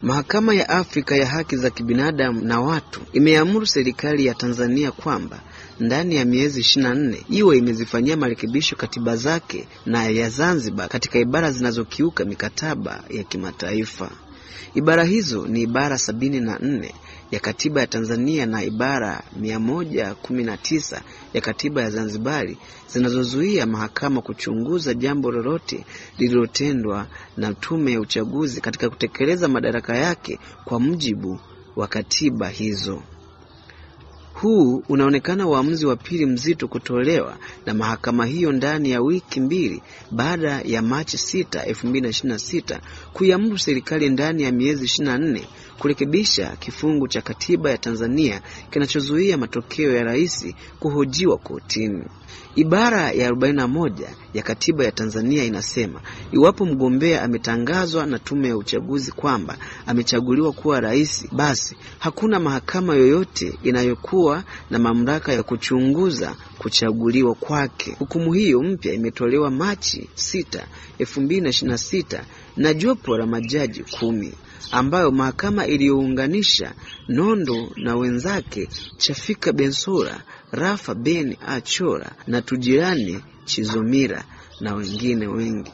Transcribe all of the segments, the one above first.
Mahakama ya Afrika ya Haki za Kibinadamu na Watu imeamuru serikali ya Tanzania kwamba ndani ya miezi 24 iwe imezifanyia marekebisho katiba zake na ya Zanzibar katika ibara zinazokiuka mikataba ya kimataifa. Ibara hizo ni ibara 74 ya katiba ya Tanzania na ibara 119 ya katiba ya Zanzibari zinazozuia mahakama kuchunguza jambo lolote lililotendwa na tume ya uchaguzi katika kutekeleza madaraka yake kwa mujibu wa katiba hizo. Huu unaonekana uamuzi wa pili mzito kutolewa na mahakama hiyo ndani ya wiki mbili baada ya Machi 6, 2026 kuiamuru serikali ndani ya miezi 24 kurekebisha kifungu cha katiba ya Tanzania kinachozuia matokeo ya rais kuhojiwa kotini. Ibara ya 41 ya katiba ya Tanzania inasema iwapo mgombea ametangazwa na tume ya uchaguzi kwamba amechaguliwa kuwa rais, basi hakuna mahakama yoyote inayokuwa na mamlaka ya kuchunguza kuchaguliwa kwake. Hukumu hiyo mpya imetolewa Machi 6, 2026 na jopo la majaji 10 ambayo mahakama iliyounganisha Nondo na wenzake Chafika Bensouda, Rafa Ben Achora na Tujirani Chizomira na wengine wengi.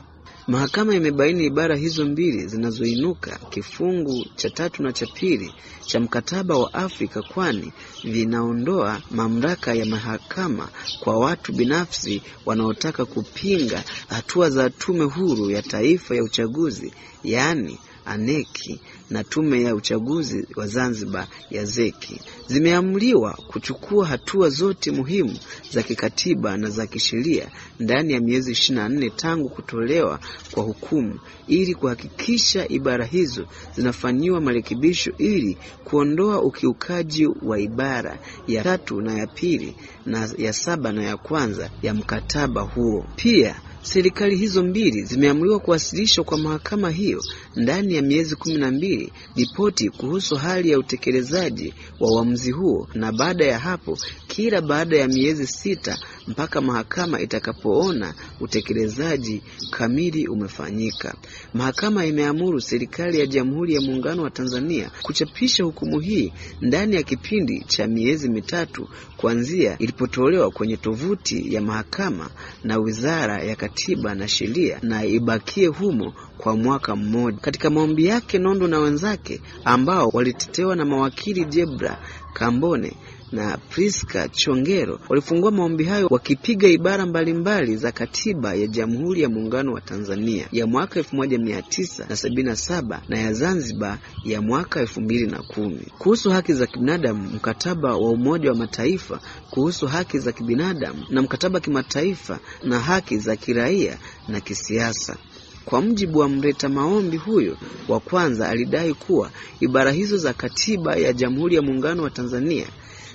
Mahakama imebaini ibara hizo mbili zinazoinuka kifungu cha 3 na cha 2 cha mkataba wa Afrika kwani vinaondoa mamlaka ya mahakama kwa watu binafsi wanaotaka kupinga hatua za Tume Huru ya Taifa ya Uchaguzi yani Aneki na Tume ya Uchaguzi wa Zanzibar ya Zeki. Zimeamriwa kuchukua hatua zote muhimu za kikatiba na za kisheria ndani ya miezi 24 tangu kutolewa kwa hukumu ili kuhakikisha ibara hizo zinafanyiwa marekebisho ili kuondoa ukiukaji wa ibara ya 3 na ya 2 na ya 7 na ya 1 ya mkataba huo. Pia serikali hizo mbili zimeamriwa kuwasilisha kwa mahakama hiyo ndani ya miezi 12 ripoti kuhusu hali ya utekelezaji wa uamuzi huo, na baada ya hapo kila baada ya miezi 6 mpaka mahakama itakapoona utekelezaji kamili umefanyika. Mahakama imeamuru serikali ya Jamhuri ya Muungano wa Tanzania kuchapisha hukumu hii ndani ya kipindi cha miezi 3 kuanzia ilipotolewa kwenye tovuti ya mahakama na Wizara ya Katiba na Sheria na ibakie humo kwa mwaka mmoja. Katika maombi yake, Nondo na wenzake ambao walitetewa na mawakili Jebra Kambone na Priska Chongero walifungua maombi hayo wakipiga ibara mbalimbali za katiba ya Jamhuri ya Muungano wa Tanzania ya mwaka 1977 na ya Zanzibar ya mwaka 2010. Kuhusu haki za kibinadamu, mkataba wa Umoja wa Mataifa kuhusu haki za kibinadamu na mkataba kimataifa na haki za kiraia na kisiasa. Kwa mujibu wa mleta maombi huyo wa kwanza, alidai kuwa ibara hizo za katiba ya Jamhuri ya Muungano wa Tanzania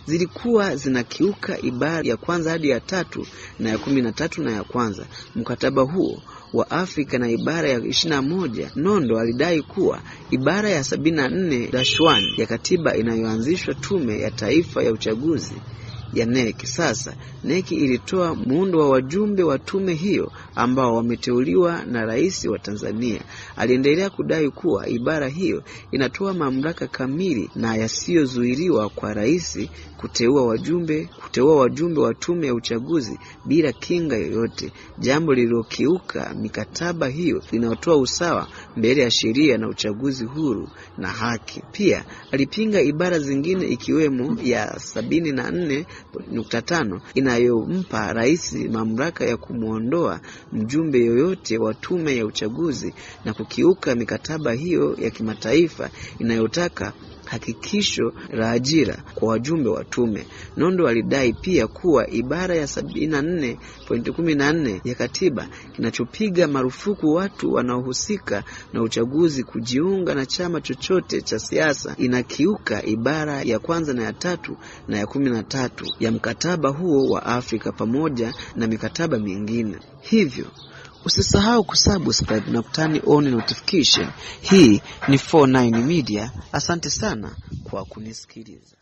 zilikuwa zinakiuka ibara ya 1 hadi ya 3 na ya 13 na ya 1 mkataba huo wa Afrika na ibara ya 21. Nondo alidai kuwa ibara ya 74-1 ya katiba inayoanzishwa Tume ya Taifa ya Uchaguzi ya NEC. Sasa NEC ilitoa muundo wa wajumbe wa tume hiyo ambao wameteuliwa na rais wa Tanzania. Aliendelea kudai kuwa ibara hiyo inatoa mamlaka kamili na yasiyozuiliwa kwa rais kuteua wajumbe wa tume ya uchaguzi bila kinga yoyote, jambo lililokiuka mikataba hiyo inayotoa usawa mbele ya sheria na uchaguzi huru na haki. Pia alipinga ibara zingine ikiwemo ya 74.5 inayompa rais mamlaka ya kumuondoa mjumbe yoyote wa tume ya uchaguzi na kukiuka mikataba hiyo ya kimataifa inayotaka hakikisho la ajira kwa wajumbe wa tume. Nondo alidai pia kuwa ibara ya 74.14 ya katiba kinachopiga marufuku watu wanaohusika na uchaguzi kujiunga na chama chochote cha siasa inakiuka ibara ya 1 na ya 3 na ya 13 ya mkataba huo wa Afrika pamoja na mikataba mingine. Hivyo usisahau kusubscribe na kutani on notification. Hii ni 49 Media. Asante sana kwa kunisikiliza.